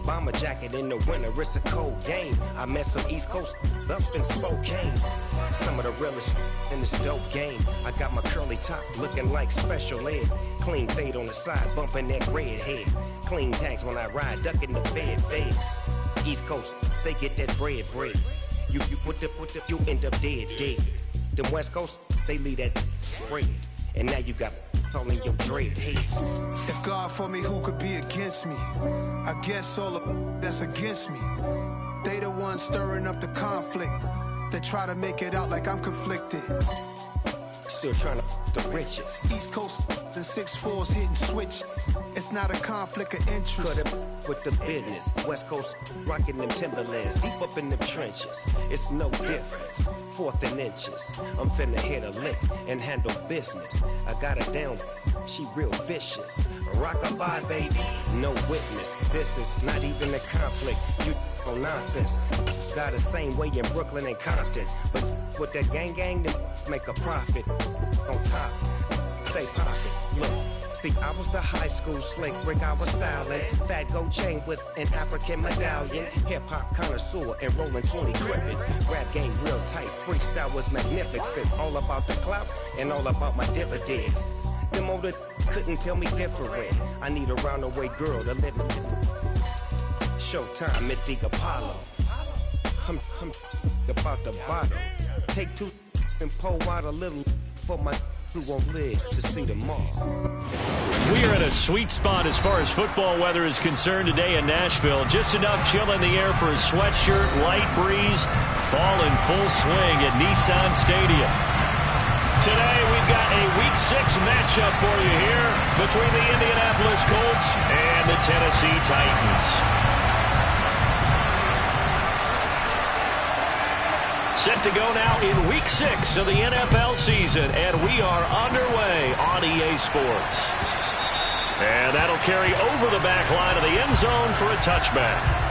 bomber jacket in the winter, it's a cold game. I met some East Coast up in Spokane. Some of the realest in this dope game. I got my curly top looking like special ed. Clean fade on the side, bumping that red head. Clean tags when I ride, ducking the feds. East Coast, they get that bread. You put the, you end up dead. Them West Coast, they leave that spread. And now you got calling your dread head. If God for me, who could be against me? I guess all of that's against me. They the ones stirring up the conflict. They try to make it out like I'm conflicted. Still trying to the riches. East Coast and 6'4s hitting switch. It's not a conflict of interest. Cut it with the business. West Coast rocking them Timberlands deep up in them trenches. It's no difference. 4th and inches. I'm finna hit a lick and handle business. I got her down. She real vicious. Rock-a-bye, baby. No witness. This is not even a conflict. You on nonsense. Got the same way in Brooklyn and Compton. But with that gang, then make a profit. On top, stay pocket. Look, see, I was the high school slick Rick, I was styling. Fat gold chain with an African medallion. Hip-hop connoisseur and rolling 20 crippin'. Rap game real tight, freestyle was magnificent. All about the clout and all about my dividends. Them older couldn't tell me different. I need a round-the-way girl to live in. Showtime, Mythic Apollo. I'm about the bottle. Take 2 and pour out a little for my who won't live to see tomorrow. We are at a sweet spot as far as football weather is concerned today in Nashville. Just enough chill in the air for a sweatshirt, light breeze, fall in full swing at Nissan Stadium. Today we've got a Week 6 matchup for you here between the Indianapolis Colts and the Tennessee Titans. Set to go now in Week 6 of the NFL season, and we are underway on EA Sports. And that'll carry over the back line of the end zone for a touchback.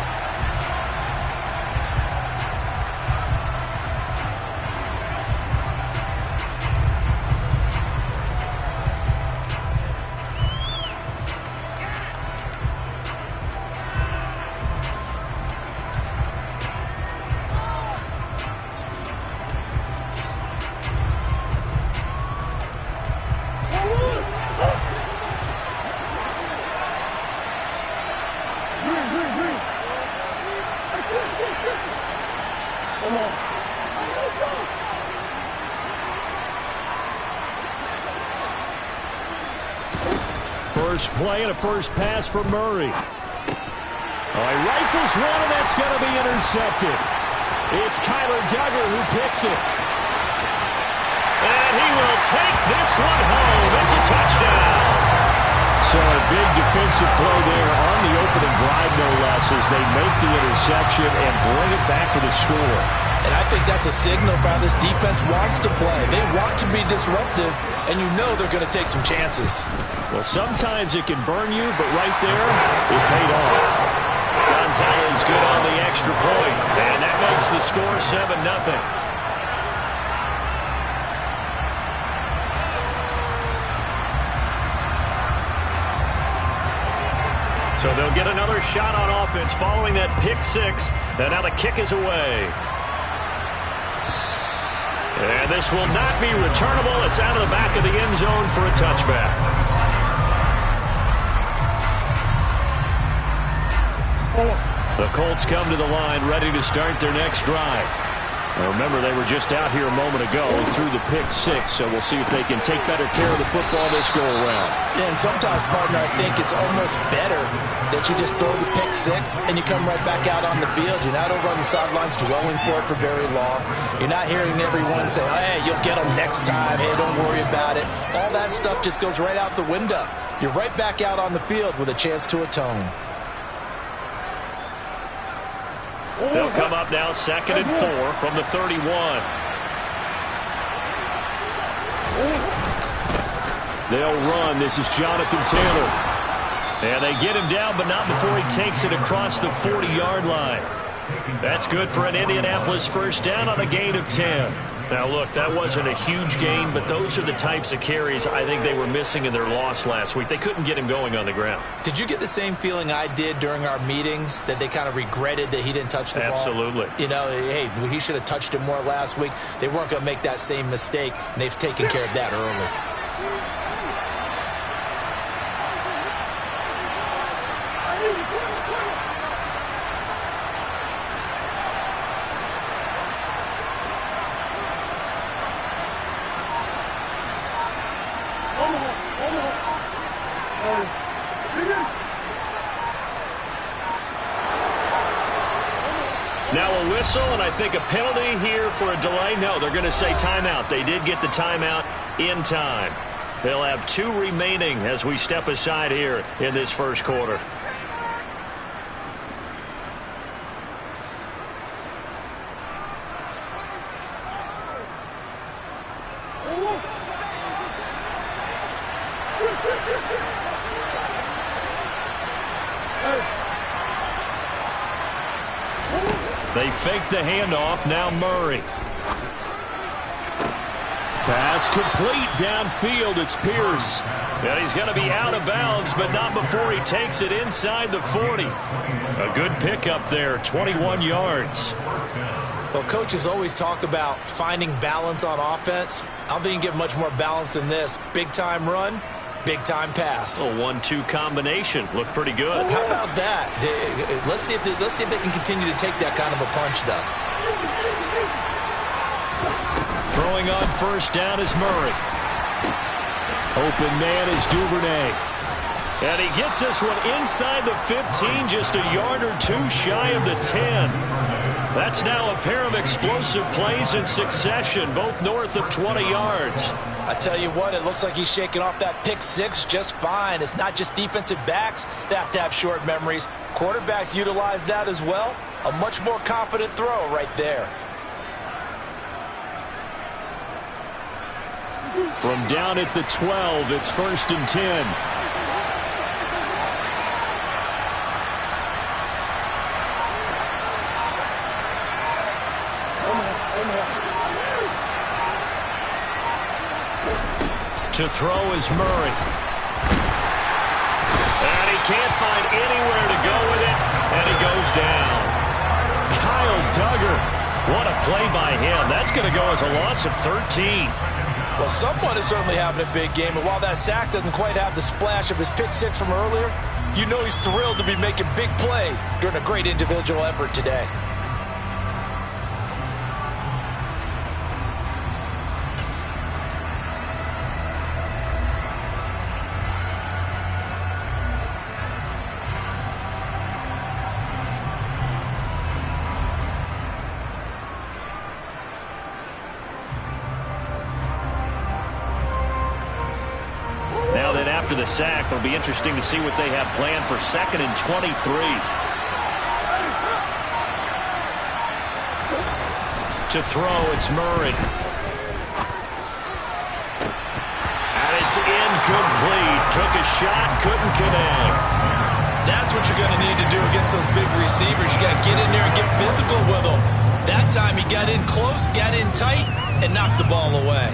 First play and a first pass for Murray. He rifles one, and that's going to be intercepted. It's Kyler Duggar who picks it. And he will take this one home. It's a touchdown. So a big defensive play there on the opening drive, no less, as they make the interception and bring it back for the score. And I think that's a signal for how this defense wants to play. They want to be disruptive, and you know they're going to take some chances. Well, sometimes it can burn you, but right there, it paid off. Gonzalez good on the extra point, and that makes the score 7-0. So they'll get another shot on offense following that pick 6, and now the kick is away. And this will not be returnable. It's out of the back of the end zone for a touchback. The Colts come to the line ready to start their next drive. Now remember, they were just out here a moment ago and threw the pick 6, so we'll see if they can take better care of the football this go-around. Yeah, and sometimes, partner, I think it's almost better that you just throw the pick 6 and you come right back out on the field. You're not over on the sidelines dwelling for it for very long. You're not hearing everyone say, hey, you'll get them next time. Hey, don't worry about it. All that stuff just goes right out the window. You're right back out on the field with a chance to atone. They'll come up now 2nd and 4 from the 31. They'll run. This is Jonathan Taylor. And they get him down, but not before he takes it across the 40-yard line. That's good for an Indianapolis first down on a gain of 10. Now, look, that wasn't a huge gain, but those are the types of carries I think they were missing in their loss last week. They couldn't get him going on the ground. Did you get the same feeling I did during our meetings, that they kind of regretted that he didn't touch the ball? Absolutely. You know, hey, he should have touched it more last week. They weren't going to make that same mistake, and they've taken care of that early. Now a whistle, and I think a penalty here for a delay. No, they're going to say timeout. They did get the timeout in time. They'll have 2 remaining as we step aside here in this first quarter. They fake the handoff. Now Murray. Pass complete downfield. It's Pierce. And he's going to be out of bounds, but not before he takes it inside the 40. A good pickup there, 21 yards. Well, coaches always talk about finding balance on offense. I don't think you can get much more balance than this. Big-time run, big-time pass. A 1-2 combination. Looked pretty good. How about that? Let's see if they can continue to take that kind of a punch, though. Throwing on first down is Murray. Open man is Duvernay. And he gets this one inside the 15, just a yard or 2 shy of the 10. That's now a pair of explosive plays in succession, both north of 20 yards. I tell you what, it looks like he's shaking off that pick 6 just fine. It's not just defensive backs that have to have short memories. Quarterbacks utilize that as well. A much more confident throw right there. From down at the 12, it's 1st and 10. To throw is Murray. And he can't find anywhere to go with it, and he goes down. Kyle Duggar, what a play by him. That's going to go as a loss of 13. Well, someone is certainly having a big game, and while that sack doesn't quite have the splash of his pick 6 from earlier, you know he's thrilled to be making big plays during a great individual effort today. After the sack, it'll be interesting to see what they have planned for 2nd and 23. To throw, it's Murray. And it's incomplete. Took a shot, couldn't connect. That's what you're going to need to do against those big receivers. You got to get in there and get physical with them. That time he got in close, got in tight, and knocked the ball away.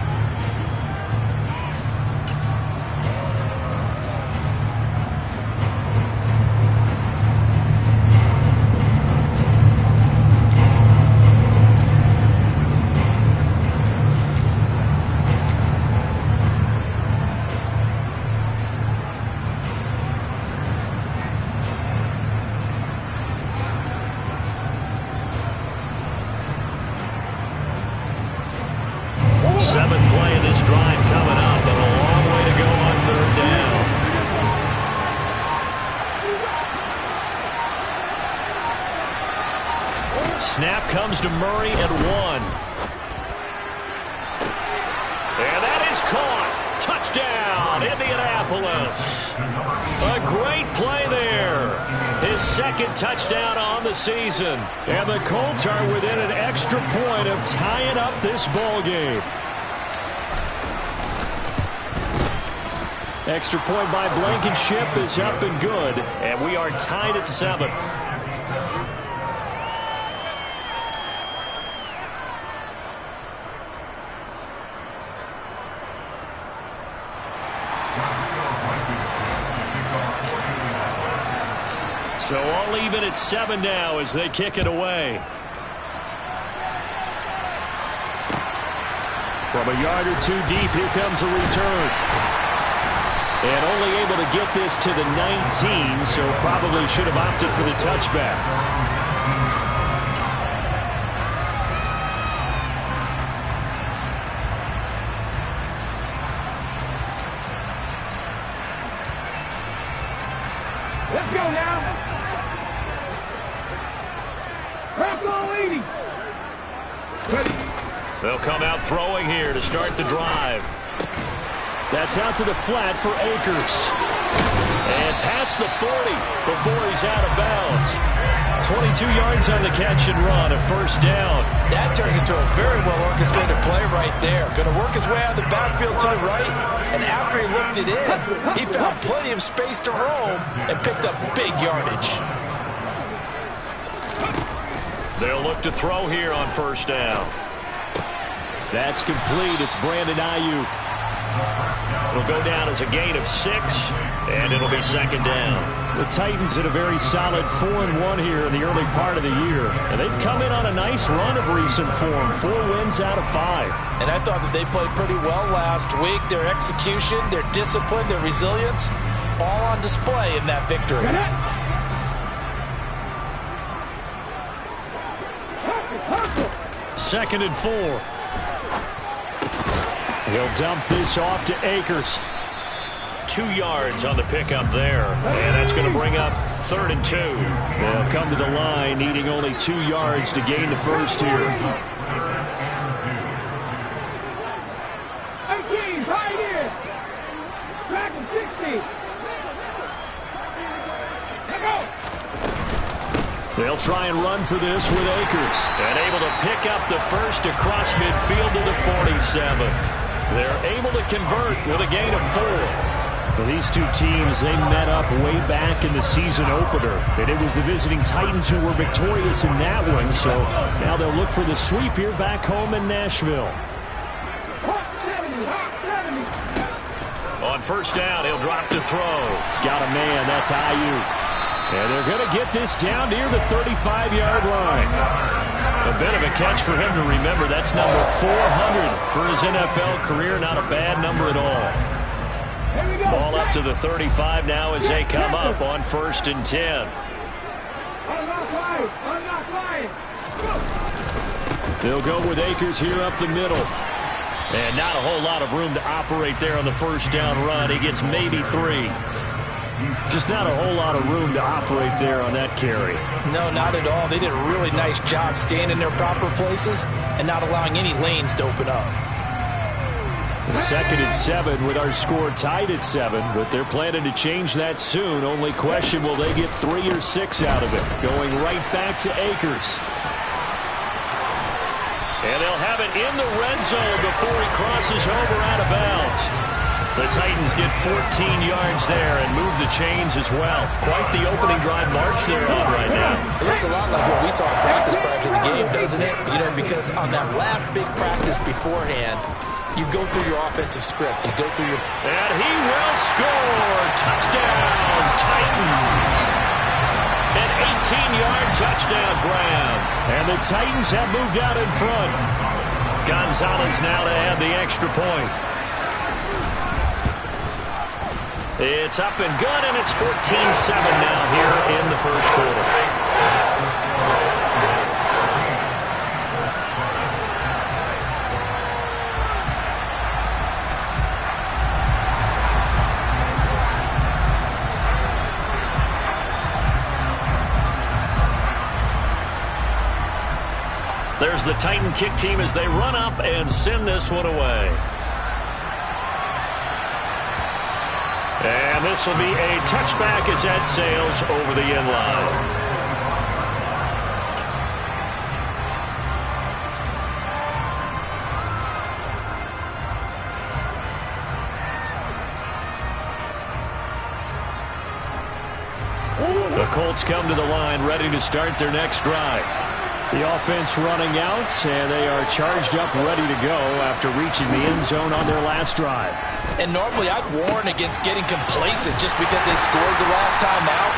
Snap comes to Murray at 1. And that is caught. Touchdown, Indianapolis. A great play there. His 2nd touchdown on the season. And the Colts are within an extra point of tying up this ball game. Extra point by Blankenship is up and good. And we are tied at 7. even at 7 now as they kick it away. From a yard or two deep, here comes a return. And only able to get this to the 19, so probably should have opted for the touchback. Let's go now. Purple 80. Ready. They'll come out throwing here to start the drive. That's out to the flat for Akers. And past the 40 before he's out of bounds. 22 yards on the catch and run, a first down. That turned into a very well-orchestrated play right there. Going to work his way out of the backfield to the right, and after he looked it in, he found plenty of space to roam and picked up big yardage. They'll look to throw here on first down. That's complete. It's Brandon Ayuk. It'll go down as a gain of 6, and it'll be second down. The Titans in a very solid 4-1 here in the early part of the year. And they've come in on a nice run of recent form. 4 wins out of 5. And I thought that they played pretty well last week. Their execution, their discipline, their resilience, all on display in that victory. Second and 4. He'll dump this off to Akers. 2 yards on the pickup there. And that's going to bring up 3rd and 2. They'll come to the line needing only 2 yards to gain the first here. 18, right here. Back to 60. Let's go. They'll try and run for this with Akers. And able to pick up the first across midfield to the 47. They're able to convert with a gain of 4. Well, these two teams, they met up way back in the season opener. And it was the visiting Titans who were victorious in that one. So now they'll look for the sweep here back home in Nashville. On first down, he'll drop to throw. Got a man, that's Ayuk. And they're going to get this down near the 35-yard line. A bit of a catch for him to remember. That's number 400 for his NFL career. Not a bad number at all. Ball up to the 35 now as they come up on 1st and 10. They'll go with Akers here up the middle. And not a whole lot of room to operate there on the first down run. He gets maybe 3. Just not a whole lot of room to operate there on that carry. No, not at all. They did a really nice job staying in their proper places and not allowing any lanes to open up. 2nd and 7 with our score tied at 7, but they're planning to change that soon. Only question, will they get 3 or 6 out of it? Going right back to Akers. And they'll have it in the red zone before he crosses over out of bounds. The Titans get 14 yards there and move the chains as well. Quite the opening drive march they're on right now. It looks a lot like what we saw in practice prior to the game, doesn't it? You know, because on that last big practice beforehand, you go through your offensive script. You go through your... And he will score! Touchdown, Titans! An 18-yard touchdown grab. And the Titans have moved out in front. Gonzalez now to add the extra point. It's up and good, and it's 14-7 now here in the first quarter. There's the Titan kick team as they run up and send this one away. And this will be a touchback as that sails over the end line. The Colts come to the line ready to start their next drive. The offense running out, and they are charged up ready to go after reaching the end zone on their last drive. And normally I'd warn against getting complacent just because they scored the last time out.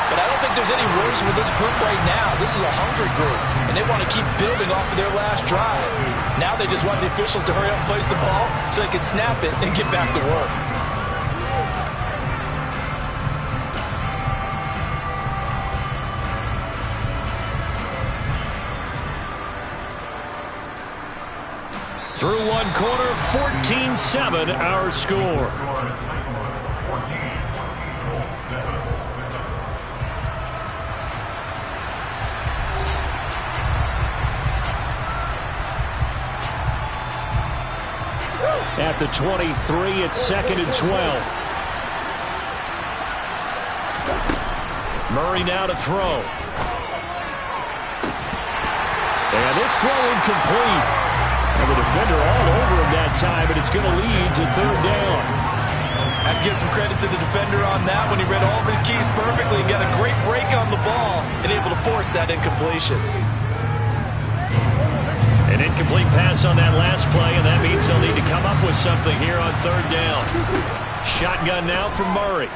But I don't think there's any worries with this group right now. This is a hungry group, and they want to keep building off of their last drive. Now they just want the officials to hurry up and place the ball so they can snap it and get back to work. Through one quarter, 14-7 our score. At the 23, it's 2nd and 12. Murray now to throw. And this throw incomplete. And the defender all over him that time, and it's going to lead to 3rd down. I have to give some credit to the defender on that when he read all of his keys perfectly and got a great break on the ball and able to force that incompletion. An incomplete pass on that last play, and that means they'll need to come up with something here on 3rd down. Shotgun now from Murray.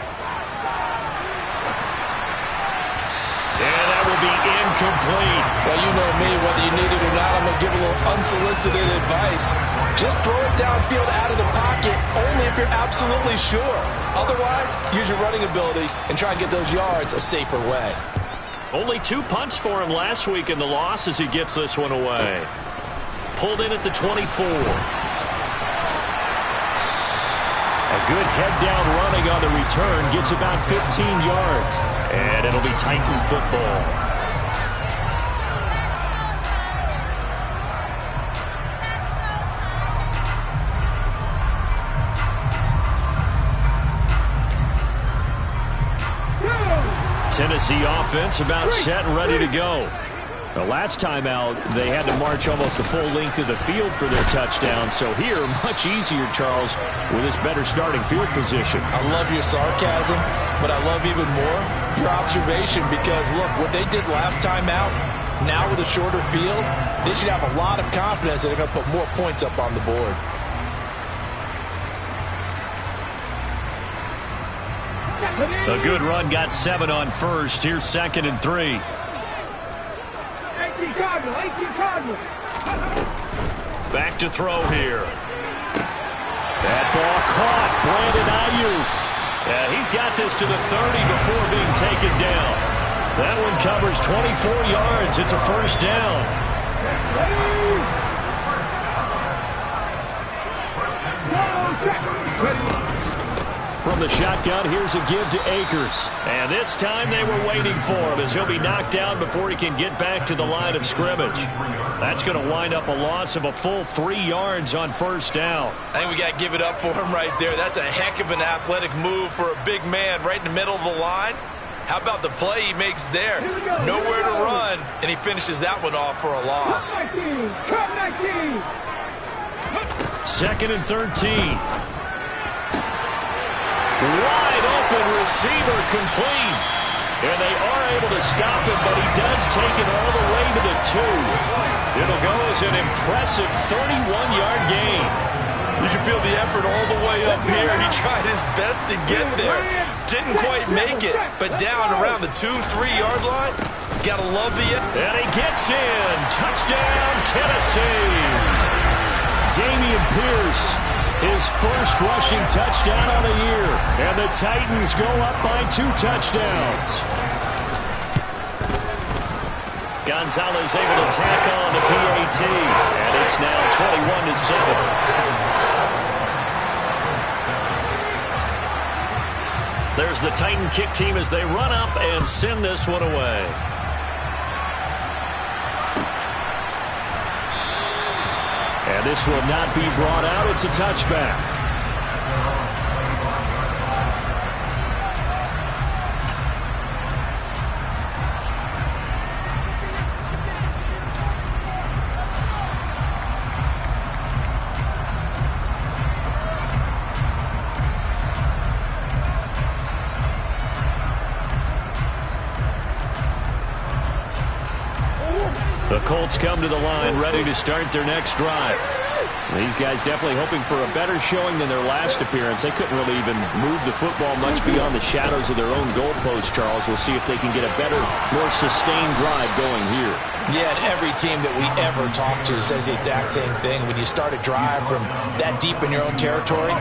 And that will be incomplete. Well, you know me, whether you need it or not, I'm going to give a little unsolicited advice. Just throw it downfield out of the pocket, only if you're absolutely sure. Otherwise, use your running ability and try and get those yards a safer way. Only 2 punts for him last week in the loss as he gets this one away. Pulled in at the 24. A good head-down running on the return gets about 15 yards. And it'll be Titan football. Tennessee offense about set and ready to go. The last time out, they had to march almost the full length of the field for their touchdown. So here, much easier, Charles, with this better starting field position. I love your sarcasm, but I love even more your observation because, look, what they did last time out, now with a shorter field, they should have a lot of confidence that they're going to put more points up on the board. A good run got 7 on first. Here's 2nd and 3. 18 Cardinal. Back to throw here. That ball caught. Brandon Ayuk. Yeah, he's got this to the 30 before being taken down. That one covers 24 yards. It's a 1st down. From the shotgun, here's a give to Akers. And this time they were waiting for him as he'll be knocked down before he can get back to the line of scrimmage. That's going to wind up a loss of a full 3 yards on 1st down. I think we got to give it up for him right there. That's a heck of an athletic move for a big man right in the middle of the line. How about the play he makes there? Nowhere to run, and he finishes that one off for a loss. 2nd and 13. Wide open receiver complete. And they are able to stop him, but he does take it all the way to the 2. It'll go as an impressive 31-yard gain. You can feel the effort all the way up here. He tried his best to get there. Didn't quite make it, but down around the 2-3-yard line, gotta love the... And he gets in. Touchdown, Tennessee. Dameon Pierce, his first rushing touchdown on the year. And the Titans go up by 2 touchdowns. Gonzalez able to tack on the PAT. And it's now 21-7. There's the Titan kick team as they run up and send this one away. And this will not be brought out. It's a touchback. The Colts come to the line ready to start their next drive. These guys definitely hoping for a better showing than their last appearance. They couldn't really even move the football much beyond the shadows of their own goalpost, Charles. We'll see if they can get a better, more sustained drive going here. Yeah, and every team that we ever talk to says the exact same thing. When you start a drive from that deep in your own territory,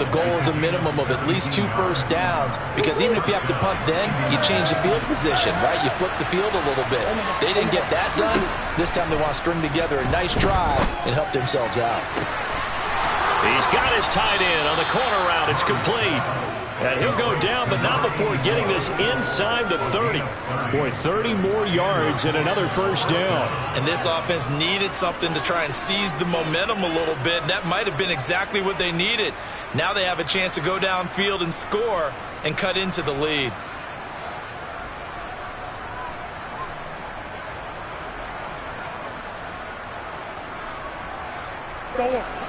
the goal is a minimum of at least 2 first downs, because even if you have to punt then, you change the field position, right? You flip the field a little bit. They didn't get that done. This time they want to string together a nice drive and help themselves out. He's got his tight end on the corner route. It's complete. And he'll go down, but not before getting this inside the 30. Boy, 30 more yards and another first down. And this offense needed something to try and seize the momentum a little bit. That might have been exactly what they needed. Now they have a chance to go downfield and score and cut into the lead.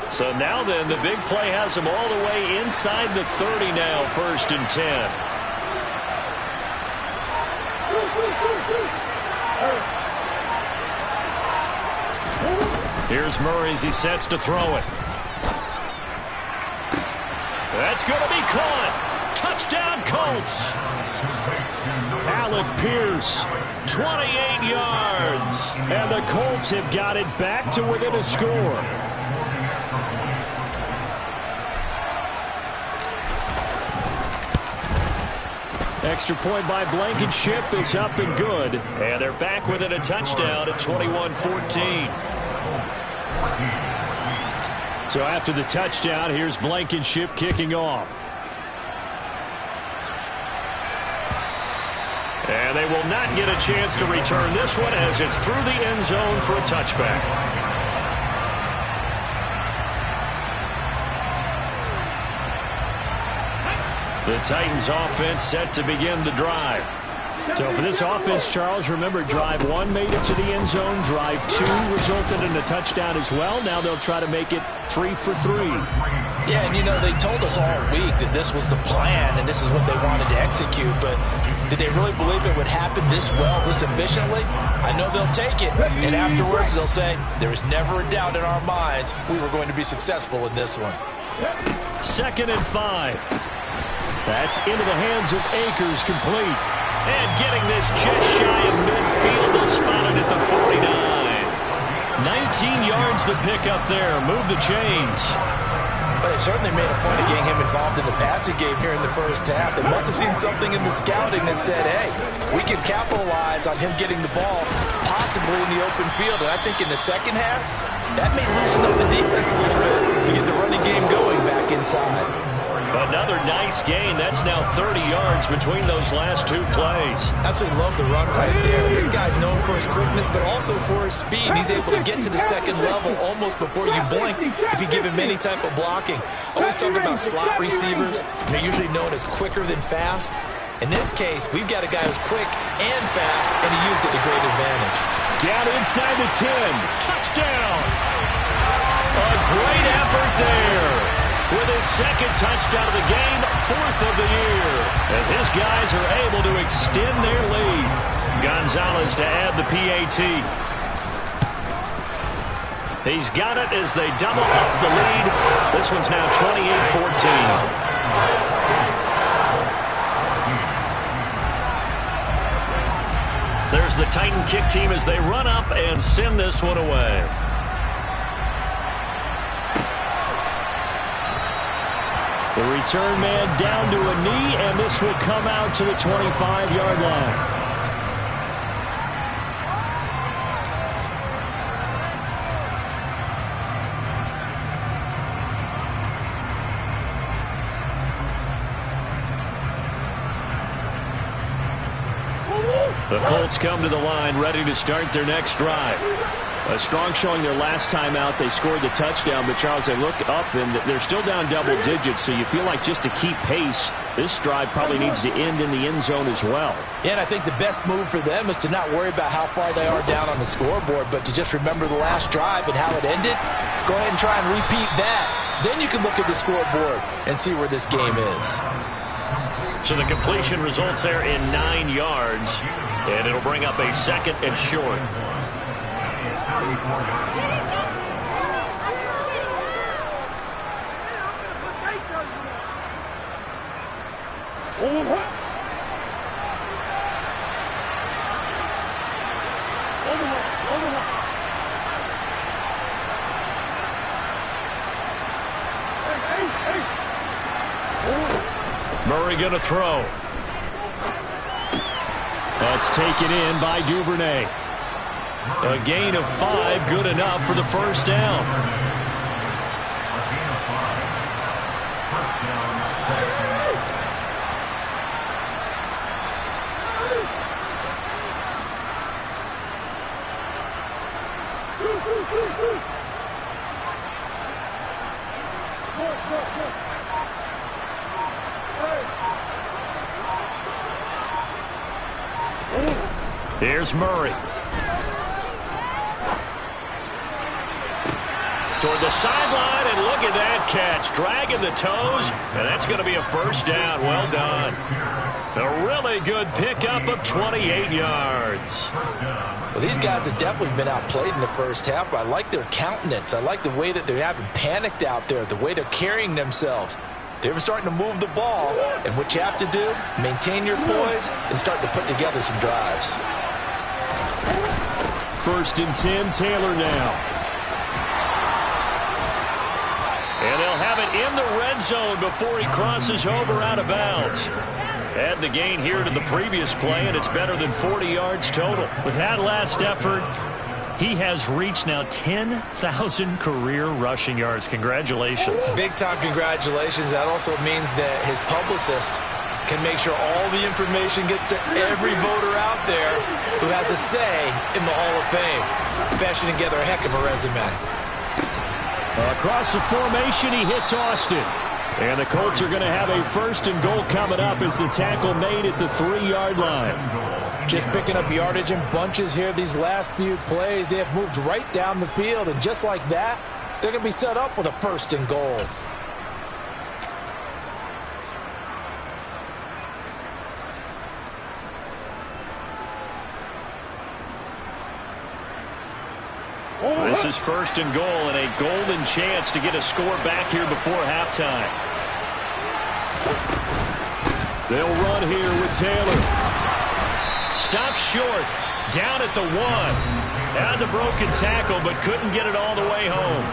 So now then, the big play has them all the way inside the 30 now, 1st and 10. Here's Murray as he sets to throw it. That's going to be caught. Touchdown, Colts. Alec Pierce, 28 yards. And the Colts have got it back to within a score. Extra point by Blankenship is up and good. And they're back within a touchdown at 21-14. So after the touchdown, here's Blankenship kicking off. And they will not get a chance to return this one as it's through the end zone for a touchback. The Titans offense set to begin the drive. So for this offense, Charles, remember, drive 1 made it to the end zone. Drive 2 resulted in a touchdown as well. Now they'll try to make it 3 for 3. Yeah, and you know, they told us all week that this was the plan and this is what they wanted to execute, but did they really believe it would happen this well, this efficiently? I know they'll take it, and afterwards they'll say, there was never a doubt in our minds we were going to be successful in this one. 2nd and 5. That's into the hands of Akers, complete. And getting this just shy of midfield, they'll spot it at the 49. 19 yards the pick up there. Move the chains. But they certainly made a point of getting him involved in the passing game here in the first half. They must have seen something in the scouting that said, hey, we can capitalize on him getting the ball, possibly in the open field. And I think in the second half, that may loosen up the defense a little bit to get the running game going back inside. Another nice gain. That's now 30 yards between those last 2 plays. Absolutely love the run right there. This guy's known for his quickness, but also for his speed. He's able to get to the second level almost before you blink if you give him any type of blocking. Always talk about slot receivers. They're usually known as quicker than fast. In this case, we've got a guy who's quick and fast, and he used it to great advantage. Down inside the 10. Touchdown! A great effort there. With his 2nd touchdown of the game, 4th of the year, as his guys are able to extend their lead. Gonzalez to add the PAT. He's got it as they double up the lead. This one's now 28-14. There's the Titan kick team as they run up and send this one away. The return man down to a knee, and this will come out to the 25-yard line. The Colts come to the line, ready to start their next drive. A strong showing their last time out. They scored the touchdown, but Charles, they look up and they're still down double digits, so you feel like just to keep pace, this drive probably needs to end in the end zone as well. Yeah, and I think the best move for them is to not worry about how far they are down on the scoreboard, but to just remember the last drive and how it ended. Go ahead and try and repeat that. Then you can look at the scoreboard and see where this game is. So the completion results there in 9 yards, and it'll bring up a 2nd and short. Murray going to throw. That's taken in by Duvernay. A gain of 5, good enough for the first down. Here's Murray. Toward the sideline, and look at that catch. Dragging the toes, and that's going to be a first down. Well done. A really good pickup of 28 yards. Well, these guys have definitely been outplayed in the first half. I like their countenance. I like the way that they haven't panicked out there, the way they're carrying themselves. They're starting to move the ball, and what you have to do, maintain your poise and start to put together some drives. 1st and 10, Taylor now. And they'll have it in the red zone before he crosses over out of bounds. Add the gain here to the previous play, and it's better than 40 yards total. With that last effort, he has reached now 10,000 career rushing yards. Congratulations. Big-time congratulations. That also means that his publicist can make sure all the information gets to every voter out there who has a say in the Hall of Fame. Fashioning together a heck of a resume. Across the formation, he hits Austin. And the Colts are going to have a 1st and goal coming up as the tackle made at the 3-yard line. Just picking up yardage in bunches here these last few plays. They have moved right down the field, and just like that, they're going to be set up with a 1st and goal. This is 1st and goal, and a golden chance to get a score back here before halftime. They'll run here with Taylor. Stops short, down at the 1. Had the broken tackle, but couldn't get it all the way home.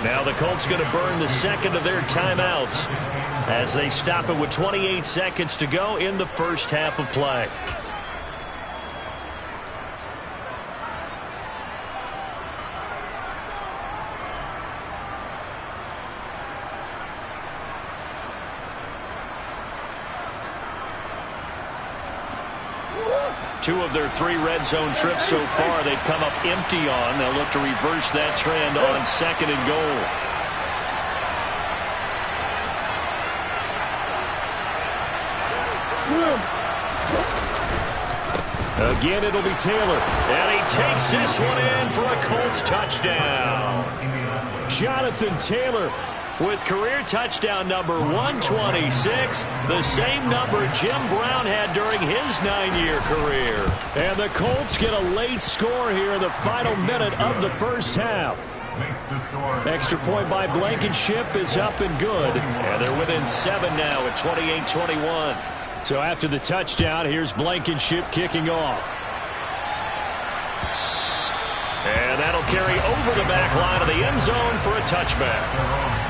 Now the Colts going to burn the 2nd of their timeouts as they stop it with 28 seconds to go in the first half of play. Two of their 3 red zone trips so far they've come up empty on. They'll look to reverse that trend on 2nd and goal. Again, it'll be Taylor. And he takes this one in for a Colts touchdown. Jonathan Taylor with career touchdown number 126, the same number Jim Brown had during his 9-year career. And the Colts get a late score here in the final minute of the first half. Extra point by Blankenship is up and good. And they're within 7 now at 28-21. So after the touchdown, here's Blankenship kicking off. And that'll carry over the back line of the end zone for a touchback.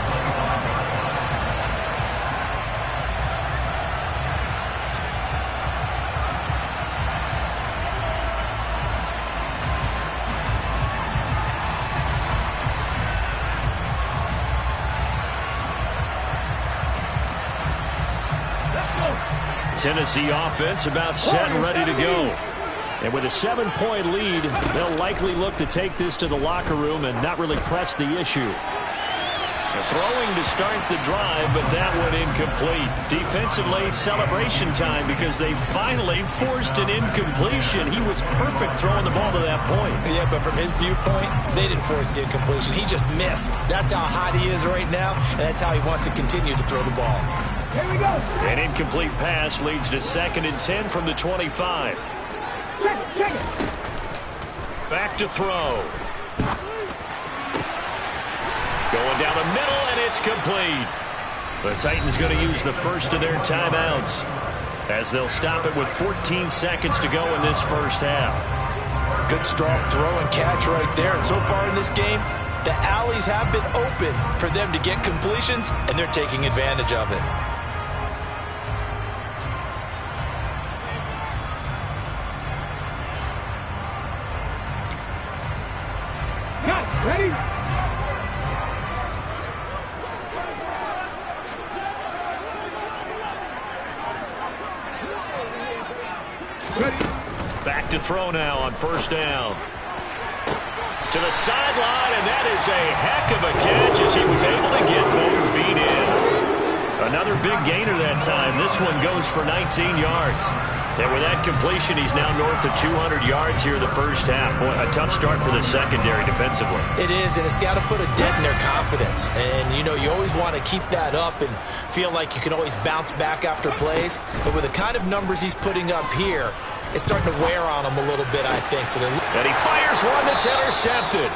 Tennessee offense about set and ready to go. And with a 7-point lead, they'll likely look to take this to the locker room and not really press the issue. They're throwing to start the drive, but that one incomplete. Defensively, celebration time because they finally forced an incompletion. He was perfect throwing the ball to that point. Yeah, but from his viewpoint, they didn't force the incompletion. He just missed. That's how hot he is right now, and that's how he wants to continue to throw the ball. Here we go. An incomplete pass leads to 2nd and 10 from the 25. Check it. Back to throw. Going down the middle, and it's complete. The Titans going to use the first of their timeouts as they'll stop it with 14 seconds to go in this first half. Good strong throw and catch right there. And so far in this game, the alleys have been open for them to get completions, and they're taking advantage of it. Ready? Back to throw now on first down. To the sideline, and that is a heck of a catch as he was able to get both feet in. Another big gainer that time. This one goes for 19 yards. And with that completion, he's now north of 200 yards here in the first half. Boy, a tough start for the secondary defensively. It is, and it's got to put a dent in their confidence. And, you know, you always want to keep that up and feel like you can always bounce back after plays. But with the kind of numbers he's putting up here, it's starting to wear on him a little bit, I think. So and he fires one that's intercepted.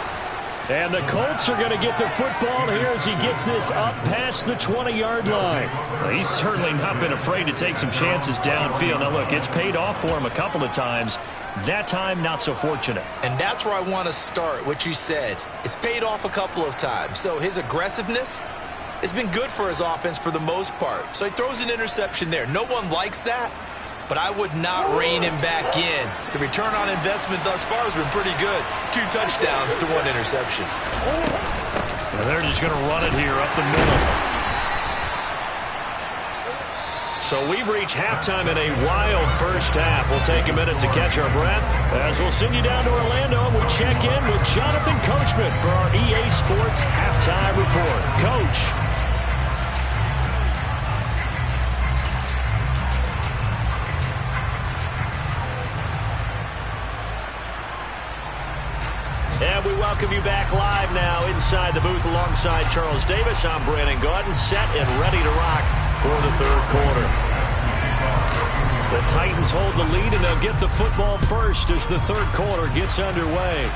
And the Colts are going to get the football here as he gets this up past the 20-yard line. Well, he's certainly not been afraid to take some chances downfield. Now, look, it's paid off for him a couple of times. That time, not so fortunate. And that's where I want to start, what you said. It's paid off a couple of times. So his aggressiveness has been good for his offense for the most part. So he throws an interception there. No one likes that. But I would not rein him back in. The return on investment thus far has been pretty good. 2 touchdowns to 1 interception. And they're just going to run it here up the middle. So we've reached halftime in a wild first half. We'll take a minute to catch our breath as we'll send you down to Orlando and we check in with Jonathan Coachman for our EA Sports Halftime Report. Coach. And we welcome you back live now inside the booth alongside Charles Davis. I'm Brandon Gaudin, set and ready to rock for the third quarter. The Titans hold the lead, and they'll get the football first as the third quarter gets underway.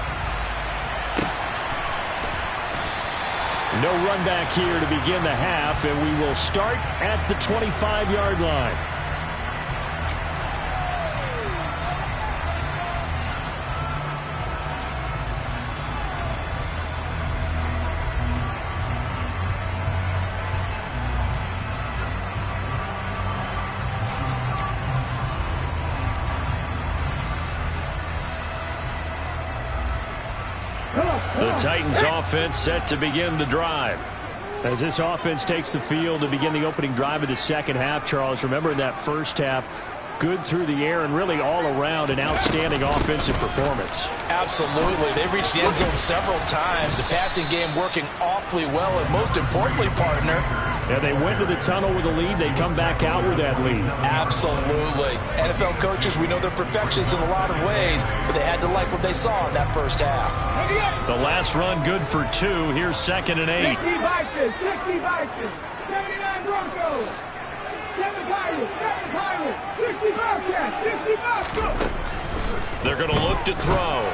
No run back here to begin the half, and we will start at the 25-yard line. The Titans offense set to begin the drive. As this offense takes the field to begin the opening drive of the second half, Charles, remember in that first half, good through the air and really all around an outstanding offensive performance. Absolutely. They reached the end zone several times. The passing game working awfully well, and most importantly, partner, yeah, they went to the tunnel with a lead. They come back out with that lead. Absolutely. NFL coaches, we know they're perfectionists in a lot of ways, but they had to like what they saw in that first half. The last run good for 2. Here's 2nd and 8. 60 Vikings, 60 Vikings, 79 Broncos, 7 Pirates, 60 Bobcats, 60 Bobcats. They're going to look to throw.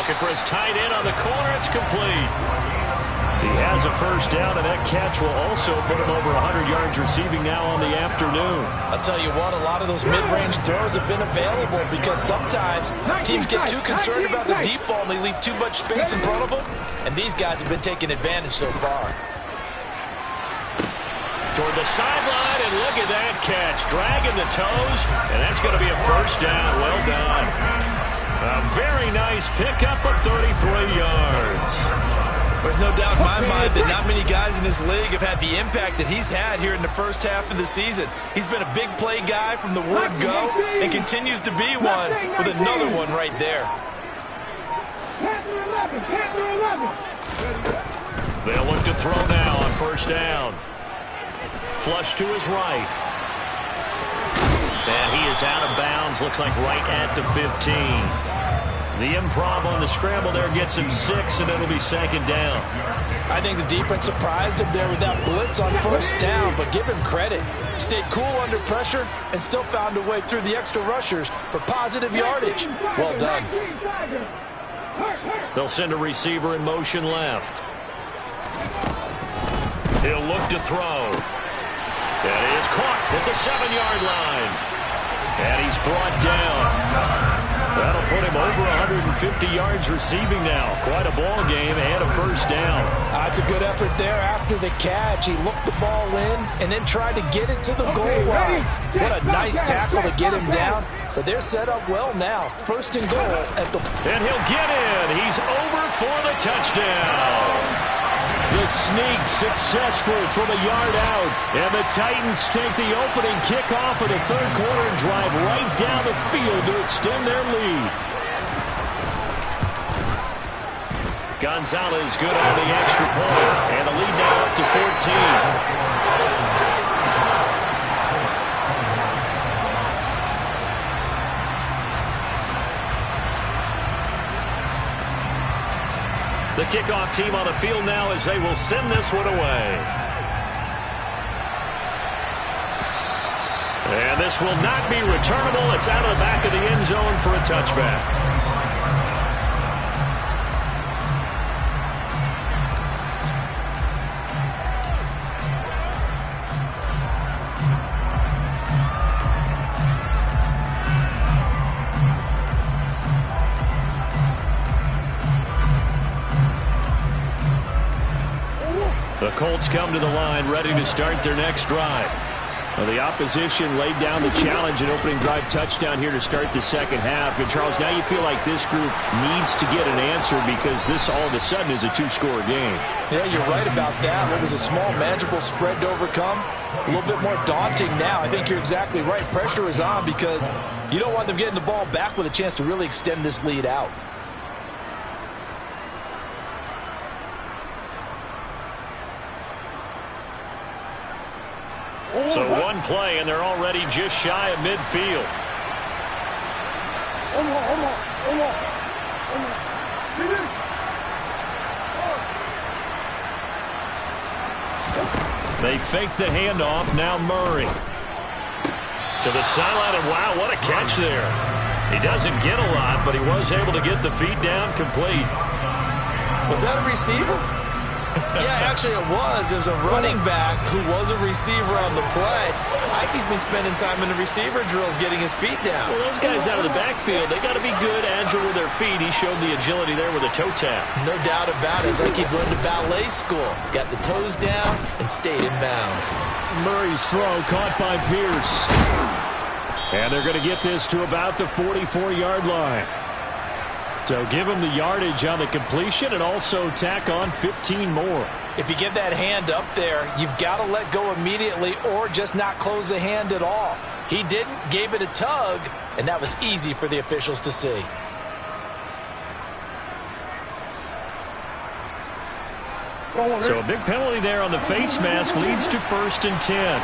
Looking for his tight end on the corner. It's complete. He has a first down, and that catch will also put him over 100 yards receiving now on the afternoon. I'll tell you what, a lot of those mid-range throws have been available because sometimes teams get too concerned about the deep ball and they leave too much space in front of them, and these guys have been taking advantage so far. Toward the sideline, and look at that catch. Dragging the toes, and that's going to be a first down. Well done. A very nice pickup of 33 yards. There's no doubt in my mind that not many guys in this league have had the impact that he's had here in the first half of the season. He's been a big play guy from the word go and continues to be one with another one right there. They'll look to throw now on first down. Flush to his right. And he is out of bounds. Looks like right at the 15. The improv on the scramble there gets him 6, and it'll be 2nd down. I think the defense surprised him there with that blitz on first down, but give him credit. Stayed cool under pressure and still found a way through the extra rushers for positive yardage. Well done. They'll send a receiver in motion left. He'll look to throw. And he is caught at the 7-yard line. And he's brought down. That'll put him over 150 yards receiving now. Quite a ball game and a first down. That's a good effort there after the catch. He looked the ball in and then tried to get it to the goal line. What a nice tackle to get him down. But they're set up well now. First and goal at the... And he'll get in. He's over for the touchdown. The sneak successful from a yard out. And the Titans take the opening kickoff of the third quarter and drive right down the field to extend their lead. Gonzalez good on the extra point. And the lead now up to 14. The kickoff team on the field now as they will send this one away. And this will not be returnable. It's out of the back of the end zone for a touchback. The Colts come to the line ready to start their next drive. Well, the opposition laid down the challenge and opening drive touchdown here to start the second half. And, Charles, now you feel like this group needs to get an answer because this all of a sudden is a two-score game. Yeah, you're right about that. What was a small, manageable spread to overcome? A little bit more daunting now. I think you're exactly right. Pressure is on because you don't want them getting the ball back with a chance to really extend this lead out. So one play, and they're already just shy of midfield. They fake the handoff. Now Murray to the sideline, and wow, what a catch there. He doesn't get a lot, but he was able to get the feet down complete. Was that a receiver? Yeah, actually it was. It was a running back who was a receiver on the play. Ikey's been spending time in the receiver drills getting his feet down. Well, those guys out of the backfield, they got to be good, agile with their feet. He showed the agility there with a toe tap. No doubt about it. It's like he'd run to ballet school. Got the toes down and stayed in bounds. Murray's throw caught by Pierce. And they're going to get this to about the 44-yard line. So give him the yardage on the completion and also tack on 15 more. If you get that hand up there, you've got to let go immediately or just not close the hand at all. He didn't, gave it a tug, and that was easy for the officials to see. So a big penalty there on the face mask leads to 1st and 10.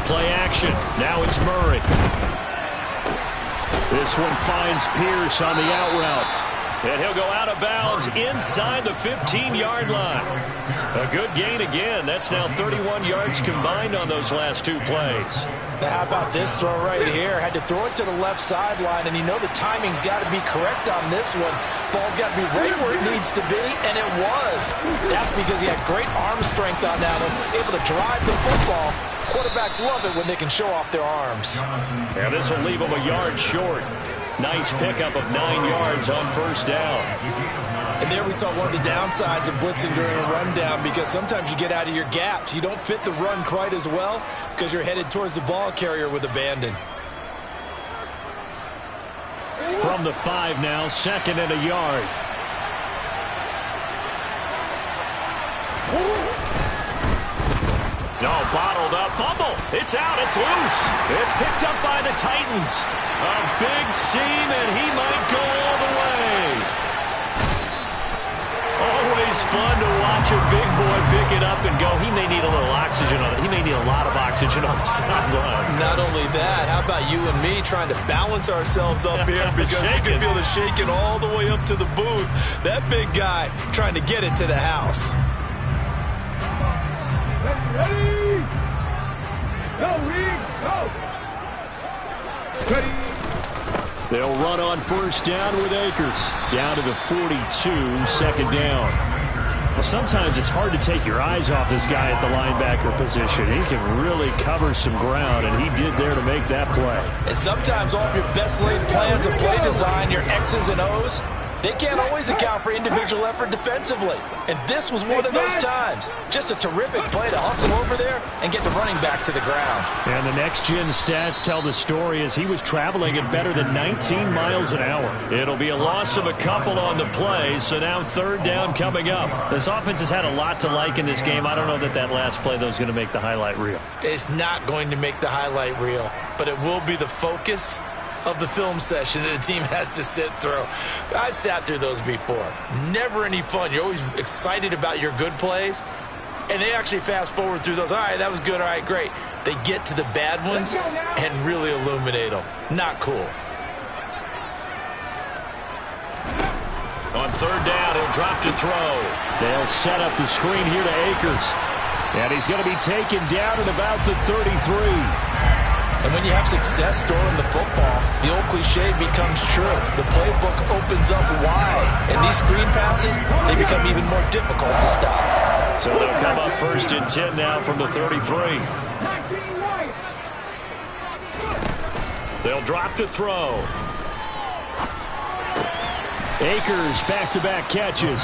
Play action. Now it's Murray. This one finds Pierce on the out route. And he'll go out of bounds inside the 15-yard line. A good gain again. That's now 31 yards combined on those last two plays. Now how about this throw right here? Had to throw it to the left sideline, and you know the timing's got to be correct on this one. Ball's got to be right where it needs to be, and it was. That's because he had great arm strength on that one, able to drive the football. Quarterbacks love it when they can show off their arms. And this will leave him a yard short. Nice pickup of 9 yards on first down. And there we saw one of the downsides of blitzing during a rundown because sometimes you get out of your gaps. You don't fit the run quite as well because you're headed towards the ball carrier with abandon. From the 5 now, 2nd and a yard. No, bottled up. Fumble. It's out. It's loose. It's picked up by the Titans. A big seam, and he might go all the way. Always fun to watch a big boy pick it up and go. He may need a little oxygen on it. He may need a lot of oxygen on the sideline. Not only that, how about you and me trying to balance ourselves up here because you can feel the shaking all the way up to the booth. That big guy trying to get it to the house. Ready? Go, Reed, go! Ready? They'll run on first down with Akers. Down to the 42, 2nd down. Well, sometimes it's hard to take your eyes off this guy at the linebacker position. He can really cover some ground, and he did there to make that play. And sometimes all of your best laid plans of play design, your X's and O's, they can't always account for individual effort defensively. And this was one of those times. Just a terrific play to hustle over there and get the running back to the ground. And the next-gen stats tell the story as he was traveling at better than 19 miles an hour. It'll be a loss of a couple on the play, so now third down coming up. This offense has had a lot to like in this game. I don't know that last play, though, is going to make the highlight reel. It's not going to make the highlight reel, but it will be the focus of the film session that the team has to sit through. I've sat through those before. Never any fun. You're always excited about your good plays, and they actually fast forward through those. All right, that was good. All right, great. They get to the bad ones and really illuminate them. Not cool. On third down, he'll drop to throw. They'll set up the screen here to Akers. And he's going to be taken down at about the 33. And when you have success throwing the football, the old cliche becomes true. The playbook opens up wide, and these screen passes, they become even more difficult to stop. So they'll come up first and 10 now from the 33. They'll drop to throw. Akers back-to-back catches.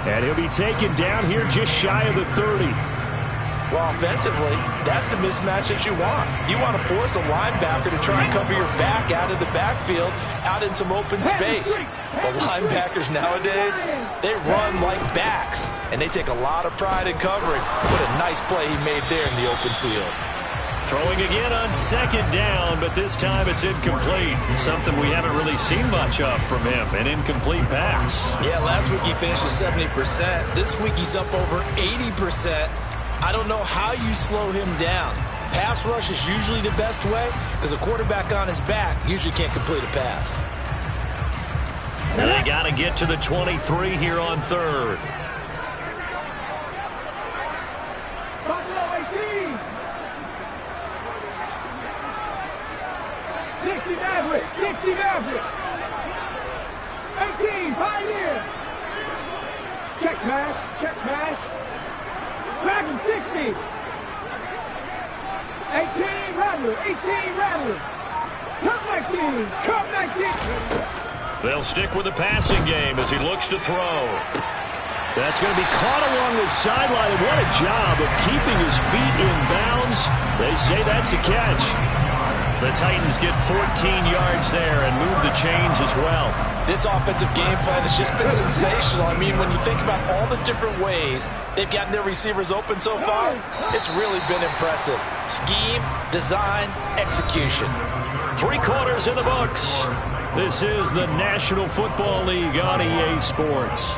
And he'll be taken down here just shy of the 30. Well, offensively, that's the mismatch that you want. You want to force a linebacker to try and cover your back out of the backfield, out in some open space. But linebackers nowadays, they run like backs, and they take a lot of pride in covering. What a nice play he made there in the open field. Throwing again on second down, but this time it's incomplete. Something we haven't really seen much of from him, an incomplete pass. Yeah, last week he finished at 70%. This week he's up over 80%. I don't know how you slow him down. Pass rush is usually the best way because a quarterback on his back usually can't complete a pass. And they got to get to the 23 here on third. Buffalo 18. 60 Maverick. 60 Maverick. 18 Pioneer. Check pass. Check pass. Dragon 60. 18 Rattler. 18 Rattler. Come 19. They'll stick with the passing game as he looks to throw. That's going to be caught along the sideline. And what a job of keeping his feet in bounds. They say that's a catch. The Titans get 14 yards there and move the chains as well. This offensive game plan has just been sensational. I mean, when you think about all the different ways they've gotten their receivers open so far, it's really been impressive. Scheme, design, execution. 3 quarters in the books. This is the National Football League on EA Sports.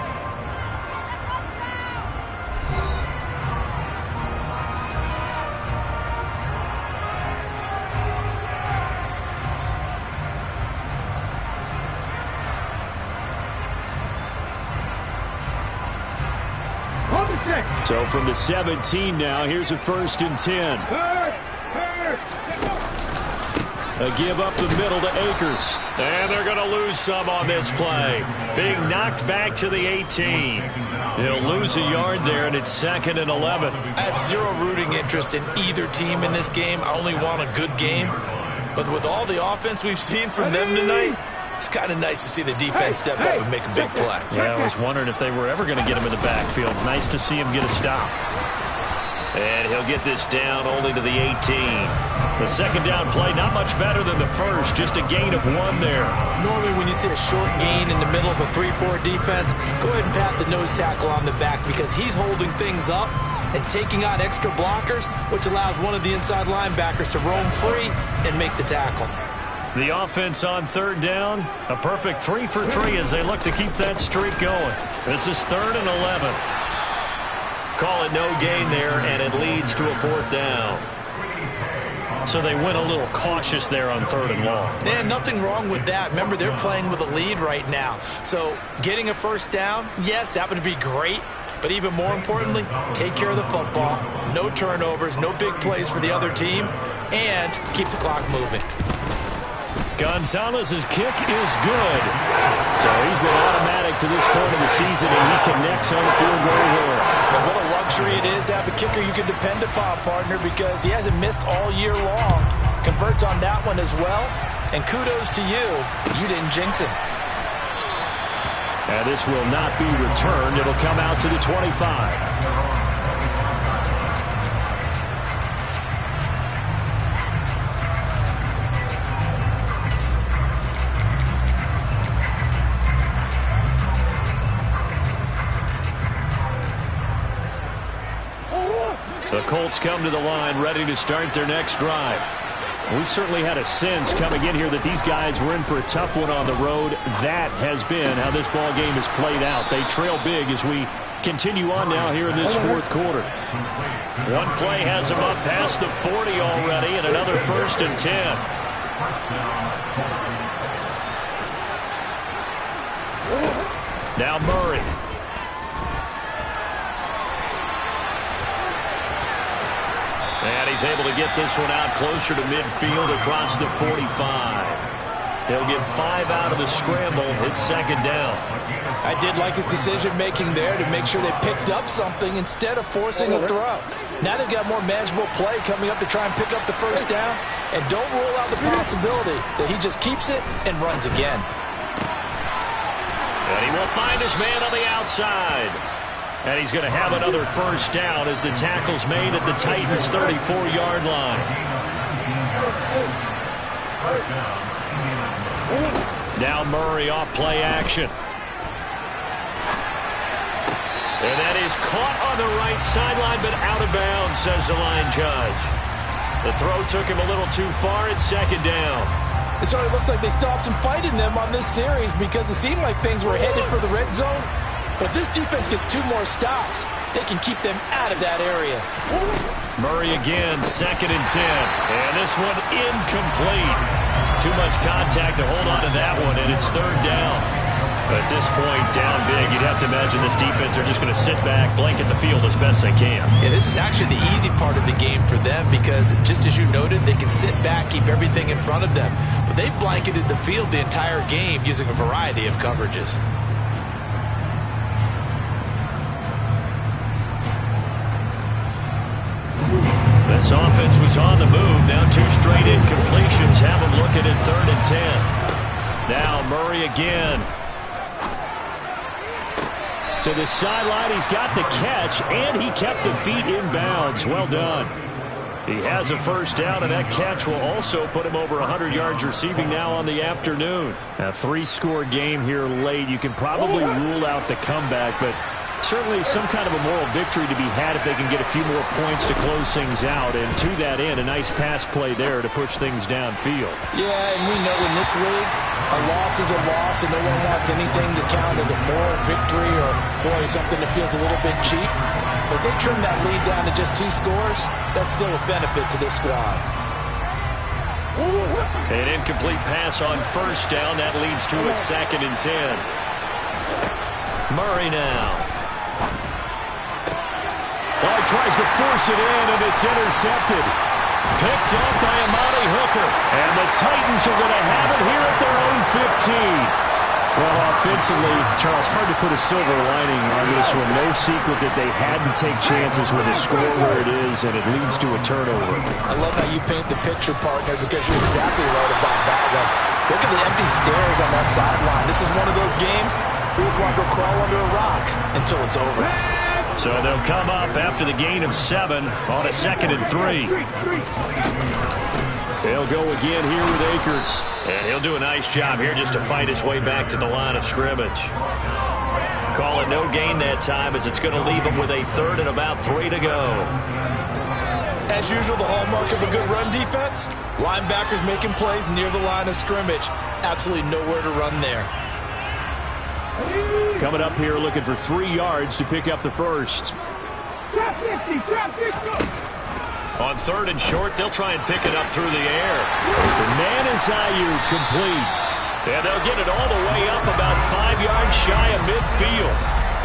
So from the 17 now, here's a 1st and 10. A give up the middle to Akers. And they're going to lose some on this play. Being knocked back to the 18. He'll lose a yard there, and it's 2nd and 11. I have zero rooting interest in either team in this game. I only want a good game. But with all the offense we've seen from them tonight, it's kind of nice to see the defense step up and make a big play. Yeah, I was wondering if they were ever going to get him in the backfield. Nice to see him get a stop. And he'll get this down only to the 18. The second down play, not much better than the first. Just a gain of 1 there. Normally when you see a short gain in the middle of a 3-4 defense, go ahead and pat the nose tackle on the back because he's holding things up and taking on extra blockers, which allows one of the inside linebackers to roam free and make the tackle. The offense on third down, a perfect 3 for 3 as they look to keep that streak going. This is 3rd and 11. Call it no gain there, and it leads to a 4th down. So they went a little cautious there on 3rd and long. And nothing wrong with that. Remember, they're playing with a lead right now. So getting a 1st down, yes, that would be great. But even more importantly, take care of the football. No turnovers, no big plays for the other team, and keep the clock moving. Gonzalez's kick is good. So he's been automatic to this point of the season, and he connects on the field goal here. And what a luxury it is to have a kicker you can depend upon, partner, because he hasn't missed all year long. Converts on that one as well. And kudos to you. You didn't jinx him. And this will not be returned. It'll come out to the 25. The Colts come to the line ready to start their next drive. We certainly had a sense coming in here that these guys were in for a tough one on the road. That has been how this ball game has played out. They trail big as we continue on now here in this fourth quarter. One play has them up past the 40 already, and another 1st and 10. Now Murray. And he's able to get this one out closer to midfield across the 45. He'll get 5 out of the scramble. It's 2nd down. I did like his decision-making there to make sure they picked up something instead of forcing a throw. Now they've got more manageable play coming up to try and pick up the 1st down. And don't rule out the possibility that he just keeps it and runs again. And he will find his man on the outside. And he's going to have another 1st down as the tackle's made at the Titans' 34-yard line. Now Murray off play action. And that is caught on the right sideline, but out of bounds, says the line judge. The throw took him a little too far. It's 2nd down. It sort of looks like they stopped some fighting them on this series because it seemed like things were headed for the red zone. But if this defense gets 2 more stops, they can keep them out of that area. Murray again, 2nd and 10. And this one incomplete. Too much contact to hold on to that one, and it's 3rd down. But at this point, down big, you'd have to imagine this defense are just going to sit back, blanket the field as best they can. Yeah, this is actually the easy part of the game for them because, just as you noted, they can sit back, keep everything in front of them. But they've blanketed the field the entire game using a variety of coverages. This offense was on the move. Now 2 straight incompletions have them looking at 3rd and 10. Now Murray again. To the sideline, he's got the catch, and he kept the feet in bounds. Well done. He has a 1st down, and that catch will also put him over 100 yards receiving now on the afternoon. A 3-score game here late. You can probably rule out the comeback, but certainly some kind of a moral victory to be had if they can get a few more points to close things out. And to that end, a nice pass play there to push things downfield. Yeah, and we know in this league, a loss is a loss, and no one wants anything to count as a moral victory or, boy, something that feels a little bit cheap. But if they trim that lead down to just 2 scores, that's still a benefit to this squad. An incomplete pass on 1st down. That leads to a 2nd and 10. Murray now. Well, he tries to force it in, and it's intercepted. Picked up by Amani Hooker. And the Titans are going to have it here at their own 15. Well, offensively, Charles, hard to put a silver lining on this one. No secret that they had to take chances with a score where it is, and it leads to a turnover. I love how you paint the picture, partner, because you're exactly right about that one. Look at the empty stares on that sideline. This is one of those games you just want to go crawl under a rock until it's over. So they'll come up after the gain of 7 on a 2nd and 3. They'll go again here with Akers. And he'll do a nice job here just to fight his way back to the line of scrimmage. Call it no gain that time as it's going to leave him with a 3rd and about 3 to go. As usual, the hallmark of a good run defense, linebackers making plays near the line of scrimmage. Absolutely nowhere to run there. Coming up here looking for 3 yards to pick up the 1st. Trap 50, trap 50. On 3rd and short, they'll try and pick it up through the air. The man is Ayuk complete. And they'll get it all the way up about 5 yards shy of midfield.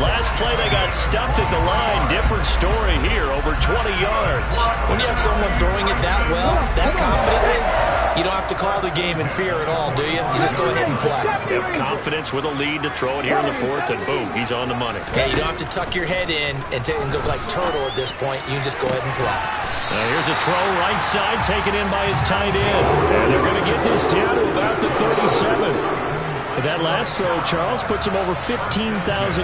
Last play, they got stuffed at the line. Different story here, over 20 yards. When you have someone throwing it that well, that confidently, you don't have to call the game in fear at all, do you? You just go ahead and play. You have confidence with a lead to throw it here in the fourth, and boom, he's on the money. Yeah, you don't have to tuck your head in and go like turtle at this point. You can just go ahead and play. Here's a throw, right side, taken in by his tight end. And they're going to get this down to about the 37. That last throw, Charles, puts him over 15,000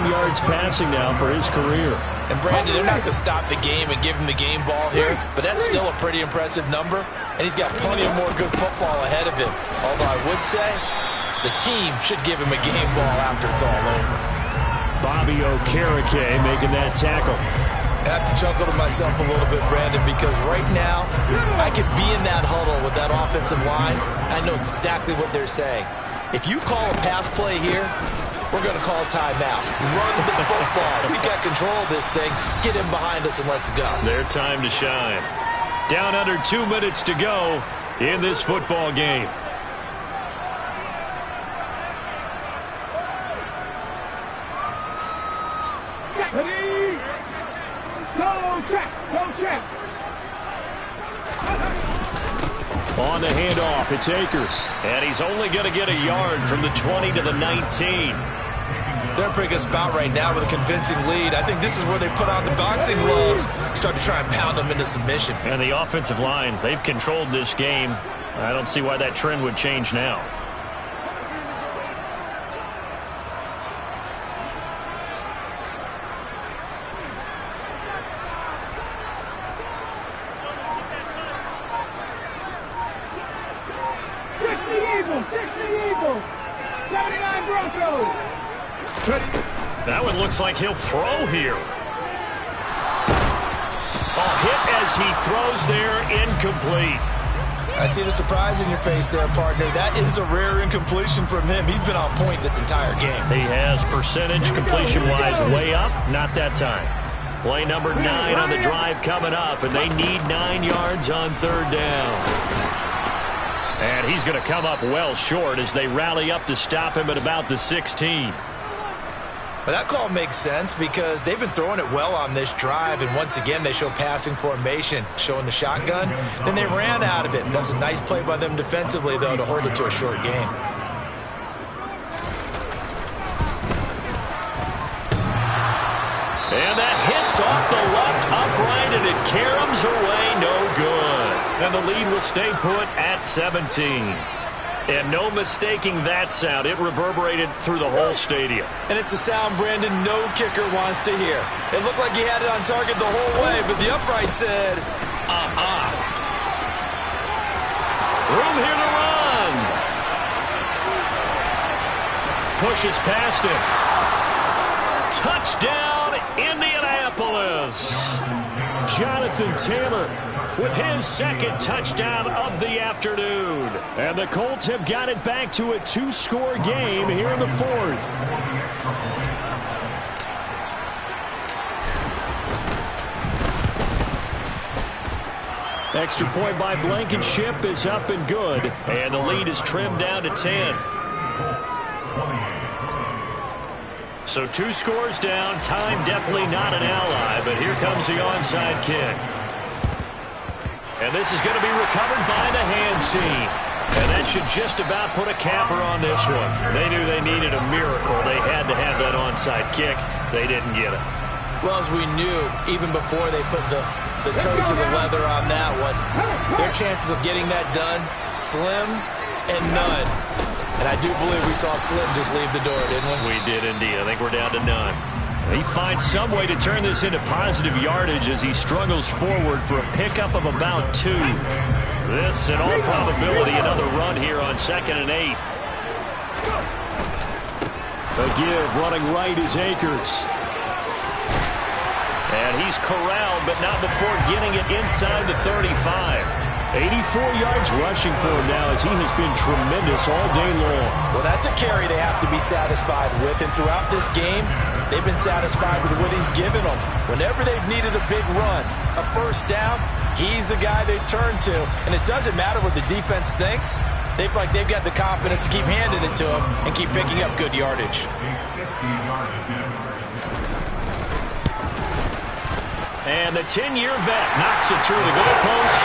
yards passing now for his career. And Brandon, they're not going to stop the game and give him the game ball here, but that's still a pretty impressive number, and he's got plenty of more good football ahead of him. Although I would say the team should give him a game ball after it's all over. Bobby Okereke making that tackle. I have to chuckle to myself a little bit, Brandon, because right now I could be in that huddle with that offensive line. I know exactly what they're saying. If you call a pass play here, we're going to call a timeout. Run the football. We got control of this thing. Get him behind us and let's go. Their time to shine. Down under 2 minutes to go in this football game. Ready? Go check. Go check. On the handoff, it's Akers. And he's only going to get a yard from the 20 to the 19. They're in a pretty good spot right now with a convincing lead. I think this is where they put on the boxing gloves, start to try and pound them into submission. And the offensive line, they've controlled this game. I don't see why that trend would change now. That one looks like he'll throw here. A hit as he throws there, incomplete. I see the surprise in your face there, partner. That is a rare incompletion from him. He's been on point this entire game. He has percentage completion-wise way up, not that time. Play number 9 on the drive coming up, and they need 9 yards on third down. And he's going to come up well short as they rally up to stop him at about the 16. But that call makes sense because they've been throwing it well on this drive, and once again they show passing formation, showing the shotgun. Then they ran out of it. That's a nice play by them defensively, though, to hold it to a short game. And that hits off the left upright, and it caroms away, no good. And the lead will stay put at 17. And no mistaking that sound. It reverberated through the whole stadium. And it's the sound, Brandon, no kicker wants to hear. It looked like he had it on target the whole way, but the upright said, Room here to run. Pushes past him. Touchdown, Indianapolis. Jonathan Taylor with his second touchdown of the afternoon. And the Colts have got it back to a 2-score game here in the fourth. Extra point by Blankenship is up and good. And the lead is trimmed down to 10. So 2 scores down. Time definitely not an ally, but here comes the onside kick. And this is going to be recovered by the hands team. And that should just about put a capper on this one. They knew they needed a miracle. They had to have that onside kick. They didn't get it. Well, as we knew, even before they put the toe to the leather on that one, their chances of getting that done, slim and none. And I do believe we saw Slim just leave the door, didn't we? We did indeed. I think we're down to none. He finds some way to turn this into positive yardage as he struggles forward for a pickup of about 2. This, in all probability, another run here on 2nd and 8. The give running right is Akers. And he's corralled, but not before getting it inside the 35. 84 yards rushing for him now as he has been tremendous all day long. Well, that's a carry they have to be satisfied with. And throughout this game, they've been satisfied with what he's given them. Whenever they've needed a big run, a first down, he's the guy they've turned to. And it doesn't matter what the defense thinks. They've got the confidence to keep handing it to him and keep picking up good yardage. And the 10-year vet knocks it through the goalpost.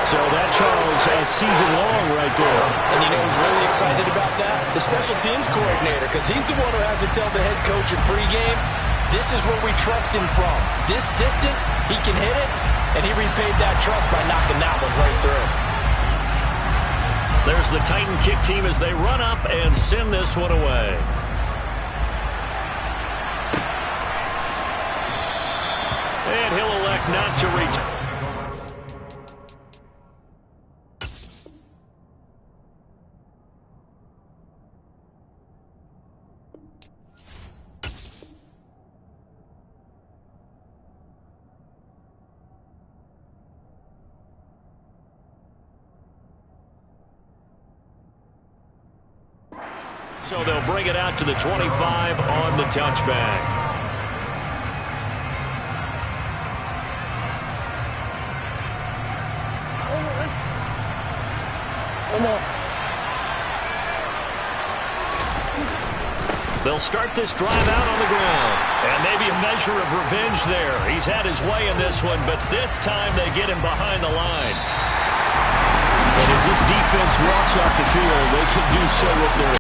So that, Charles, season long right there. And you know who's really excited about that? The special teams coordinator, because he's the one who has to tell the head coach in pregame, this is where we trust him from. This distance, he can hit it, and he repaid that trust by knocking that one right through. There's the Titan kick team as they run up and send this one away. And he'll elect not to reach. So they'll bring it out to the 25 on the touchback. They'll start this drive out on the ground. And maybe a measure of revenge there. He's had his way in this one, but this time they get him behind the line. And as this defense walks off the field, they can do so with their